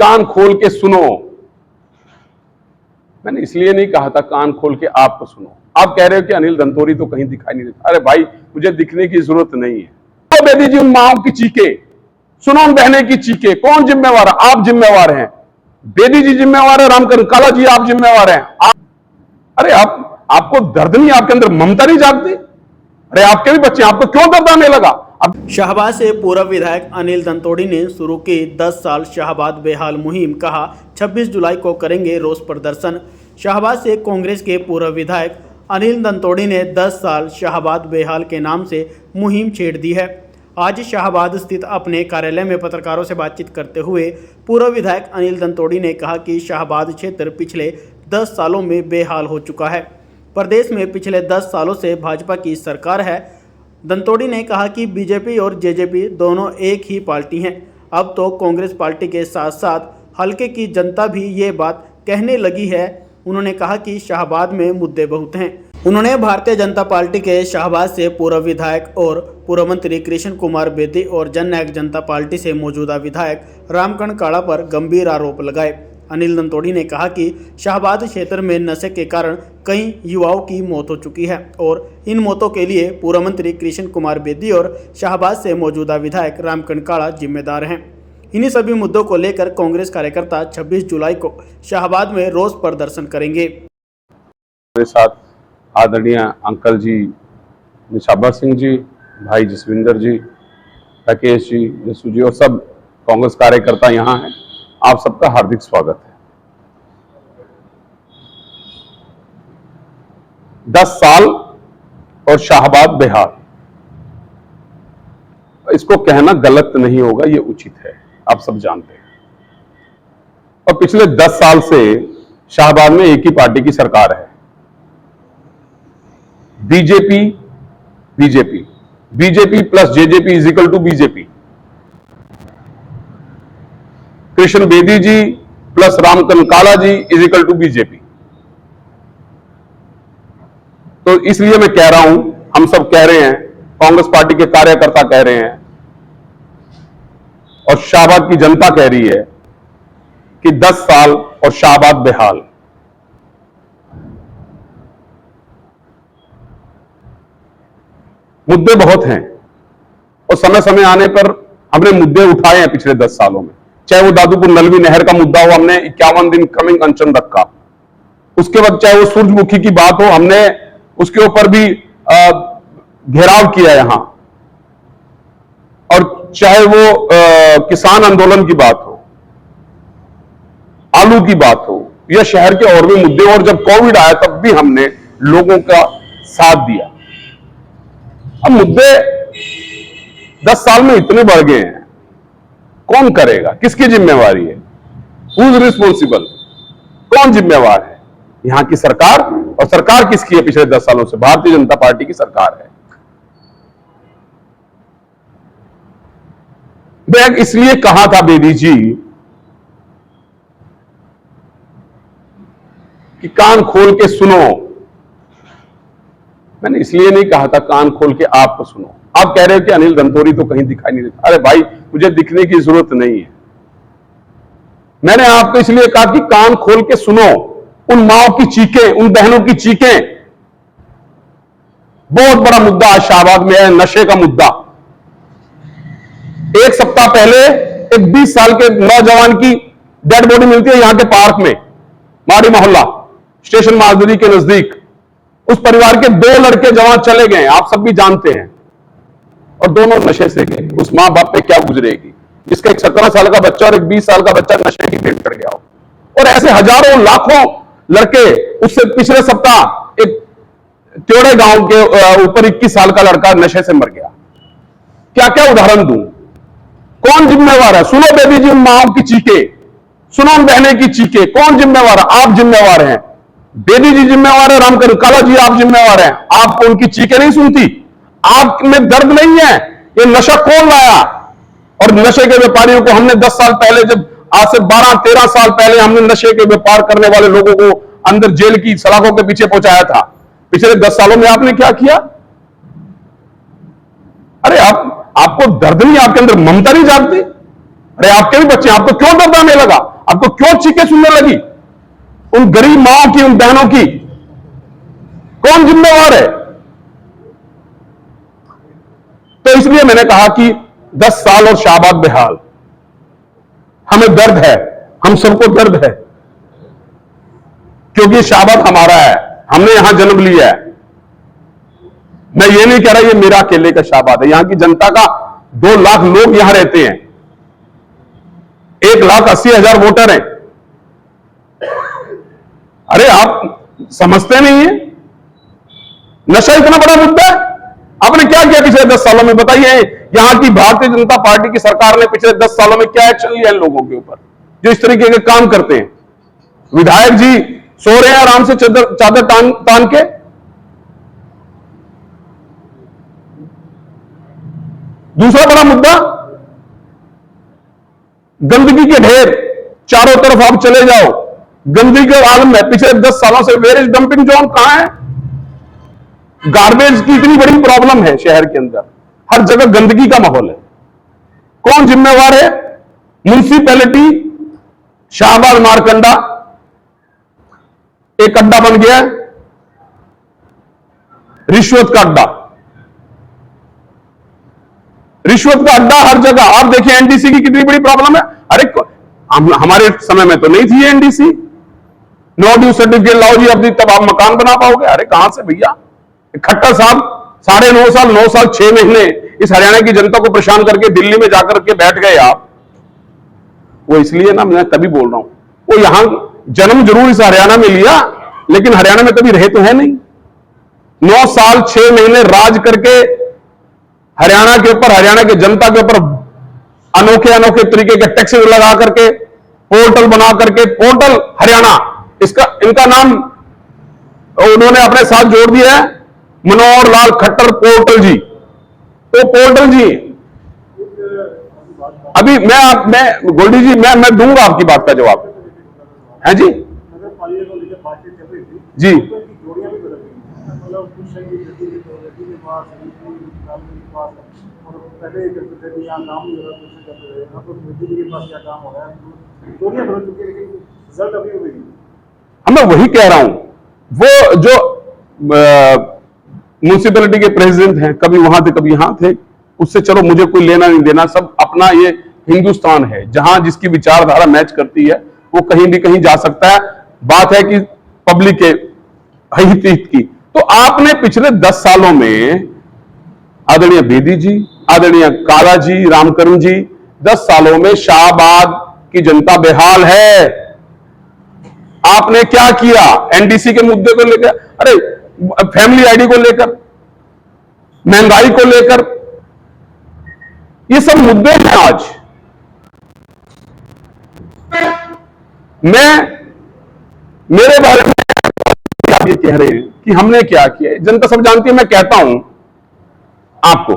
कान खोल के सुनो। मैंने इसलिए नहीं कहा था कान खोल के आपको सुनो। आप कह रहे हो कि अनिल धनतोड़ी तो कहीं दिखाई नहीं देता। अरे भाई, मुझे दिखने की जरूरत नहीं है। तो बेदी जी, उन माओं की चीखे सुनो, उन बहने की चीखे। कौन जिम्मेवार है? आप जिम्मेवार हैं। बेदी जी जिम्मेवार है, रामकरण काला जी आप जिम्मेवार हैं। अरे आपको दर्द नहीं, आपके अंदर ममता नहीं जागती? अरे आपके भी बच्चे, आपको क्यों दर्द आने लगा? अब शाहबाद से पूर्व विधायक अनिल धनतोड़ी ने शुरू की 10 साल शाहबाद बेहाल मुहिम, कहा 26 जुलाई को करेंगे रोष प्रदर्शन। शाहबाद से कांग्रेस के पूर्व विधायक अनिल धनतोड़ी ने 10 साल शाहबाद बेहाल के नाम से मुहिम छेड़ दी है। आज शाहबाद स्थित अपने कार्यालय में पत्रकारों से बातचीत करते हुए पूर्व विधायक अनिल धनतोड़ी ने कहा कि शाहबाद क्षेत्र पिछले 10 सालों में बेहाल हो चुका है। प्रदेश में पिछले 10 सालों से भाजपा की सरकार है। धनतोड़ी ने कहा कि बीजेपी और जेजेपी दोनों एक ही पार्टी हैं। अब तो कांग्रेस पार्टी के साथ साथ हलके की जनता भी ये बात कहने लगी है। उन्होंने कहा कि शाहबाद में मुद्दे बहुत हैं। उन्होंने भारतीय जनता पार्टी के शाहबाद से पूर्व विधायक और पूर्व मंत्री कृष्ण कुमार बेदी और जननायक जनता पार्टी से मौजूदा विधायक रामकरण काला पर गंभीर आरोप लगाए। अनिल धनतोड़ी ने कहा कि शाहबाद क्षेत्र में नशे के कारण कई युवाओं की मौत हो चुकी है और इन मौतों के लिए पूर्व मंत्री कृष्ण कुमार बेदी और शाहबाद से मौजूदा विधायक रामकरण काला जिम्मेदार हैं। इन्हीं सभी मुद्दों को लेकर कांग्रेस कार्यकर्ता 26 जुलाई को शाहबाद में रोष प्रदर्शन करेंगे। मेरे साथ आदरणीय अंकल जी निशाबा सिंह जी, भाई जसविंदर जी, राकेश जी, जसू जी और सब कांग्रेस कार्यकर्ता यहाँ हैं। आप सबका हार्दिक स्वागत है। 10 साल और शाहबाद बेहाल, इसको कहना गलत नहीं होगा, ये उचित है, आप सब जानते हैं। और पिछले 10 साल से शाहबाद में एक ही पार्टी की सरकार है, BJP plus JJP is equal to BJP. Krishan Bedi ji plus Ramkaran Kala ji is equal to BJP. तो इसलिए मैं कह रहा हूं, हम सब कह रहे हैं, कांग्रेस पार्टी के कार्यकर्ता कह रहे हैं और शाहबाद की जनता कह रही है कि 10 साल और शाहबाद बेहाल। मुद्दे बहुत हैं और समय समय आने पर हमने मुद्दे उठाए हैं पिछले 10 सालों में। चाहे वो दादूपुर नलवी नहर का मुद्दा हो, हमने 51 दिन कमिंग अनशन रखा। उसके बाद चाहे वो सूरजमुखी की बात हो, हमने उसके ऊपर भी घेराव किया यहां। और चाहे वो किसान आंदोलन की बात हो, आलू की बात हो, या शहर के और भी मुद्दे। और जब कोविड आया तब भी हमने लोगों का साथ दिया। अब मुद्दे 10 साल में इतने बढ़ गए हैं, कौन करेगा? किसकी जिम्मेवारी है? Who is responsible? कौन जिम्मेवार है? यहां की सरकार। और सरकार किसकी है? पिछले 10 सालों से भारतीय जनता पार्टी की सरकार है। मैं इसलिए कहा था बेदी जी कि कान खोल के सुनो। मैंने इसलिए नहीं कहा था कान खोल के आपको सुनो। आप कह रहे हो कि अनिल धनतोड़ी तो कहीं दिखाई नहीं देता। अरे भाई, मुझे दिखने की जरूरत नहीं है। मैंने आपको इसलिए कहा कि कान खोल के सुनो, उन माओं की चीखें, उन बहनों की चीखें। बहुत बड़ा मुद्दा आज शाहबाद में है, नशे का मुद्दा। एक सप्ताह पहले एक 20 साल के नौजवान की डेड बॉडी मिलती है यहां के पार्क में, माड़ी मोहल्ला स्टेशन माजरी के नजदीक। उस परिवार के 2 लड़के जवान चले गए, आप सब भी जानते हैं, और दोनों नशे से गए। उस मां बाप पे क्या गुजरेगी जिसका एक 17 साल का बच्चा और एक 20 साल का बच्चा नशे की भेंट चढ़ गया हो। और ऐसे हजारों लाखों लड़के। उससे पिछले सप्ताह एक त्योड़े गांव के ऊपर 21 साल का लड़का नशे से मर गया। क्या क्या उदाहरण दूं? कौन जिम्मेवार है? सुनो बेबी जी, उन माओं की चीखे सुनो, उन बहने की चीखे। कौन जिम्मेवार है? आप जिम्मेवार हैं। बेदी जी जिम्मेवार है, रामकरण काला जी आप जिम्मेवार हैं। आपको उनकी चीखें नहीं सुनती? आप में दर्द नहीं है? ये नशा कौन लाया? और नशे के व्यापारियों को हमने 10 साल पहले, जब आज से 12-13 साल पहले हमने नशे के व्यापार करने वाले लोगों को अंदर जेल की सलाखों के पीछे पहुंचाया था। पिछले 10 सालों में आपने क्या किया? अरे आपको दर्द नहीं, आपके अंदर ममता नहीं जागती? अरे आपके भी बच्चे, आपको क्यों दर्द आने लगा? आपको क्यों चीखें सुनने लगी उन गरीब माओं की, उन बहनों की? कौन जिम्मेवार है? तो इसलिए मैंने कहा कि 10 साल और शाहबाद बेहाल, हमें दर्द है, हम सबको दर्द है, क्योंकि शाहबाद हमारा है, हमने यहां जन्म लिया है। मैं ये नहीं कह रहा ये मेरा अकेले का शाहबाद है, यहां की जनता का 2 लाख लोग यहां रहते हैं, 1,80,000 वोटर हैं। अरे आप समझते नहीं है, नशा इतना बड़ा मुद्दा है। आपने क्या किया पिछले 10 सालों में? बताइए, यहां की भारतीय जनता पार्टी की सरकार ने पिछले 10 सालों में क्या एक्शन लिया इन लोगों के ऊपर जो इस तरीके के काम करते हैं? विधायक जी सो रहे हैं आराम से चादर तान के। दूसरा बड़ा मुद्दा, गंदगी के ढेर चारों तरफ आप चले जाओ, गंदगी के आलम में पिछले 10 सालों से वेरेज डंपिंग जोन कहां है? गार्बेज की इतनी बड़ी प्रॉब्लम है शहर के अंदर, हर जगह गंदगी का माहौल है। कौन जिम्मेवार है? म्युनिसिपैलिटी शाहबाद मारकंडा एक अड्डा बन गया है, रिश्वत का अड्डा, रिश्वत का अड्डा हर जगह। आप देखिए एनडीसी की कितनी बड़ी प्रॉब्लम है। अरे हमारे समय में तो नहीं थी एनडीसी, नो ड्यू सर्टिफिकेट लाओ जी अपनी, तब आप मकान बना पाओगे। अरे कहां से भैया? खट्टर साहब 9.5 साल 9 साल 6 महीने इस हरियाणा की जनता को परेशान करके दिल्ली में जाकर के बैठ गए आप। वो इसलिए ना, मैं तभी बोल रहा हूं, वो यहां जन्म जरूर इस हरियाणा में लिया, लेकिन हरियाणा में कभी रहे तो है नहीं। 9 साल 6 महीने राज करके हरियाणा के ऊपर, हरियाणा की जनता के ऊपर अनोखे अनोखे तरीके के टैक्स लगा करके, पोर्टल बना करके, पोर्टल हरियाणा इसका, इनका नाम उन्होंने अपने साथ जोड़ दिया है, मनोहर लाल खट्टर पोर्टल जी। तो पोर्टल जी, अभी मैं गोल्डी जी, मैं दूंगा आपकी बात का जवाब, है जी जी। मैं वही कह रहा हूं, वो जो म्युनिसिपैलिटी के प्रेसिडेंट हैं, कभी वहां थे कभी यहां थे, उससे चलो मुझे कोई लेना नहीं देना, सब अपना, ये हिंदुस्तान है, जहां जिसकी विचारधारा मैच करती है वो कहीं भी कहीं जा सकता है। बात है कि पब्लिक के हित की। तो आपने पिछले 10 सालों में आदरणीय बेदी जी, आदरणीय काला जी, रामकरण जी, 10 सालों में शाहबाद की जनता बेहाल है। आपने क्या किया एनडीसी के मुद्दे को लेकर? अरे फैमिली आईडी को लेकर, महंगाई को लेकर, ये सब मुद्दे हैं। आज मेरे बारे में आप ये कह रहे हैं कि हमने क्या किया, जनता सब जानती है। मैं कहता हूं आपको,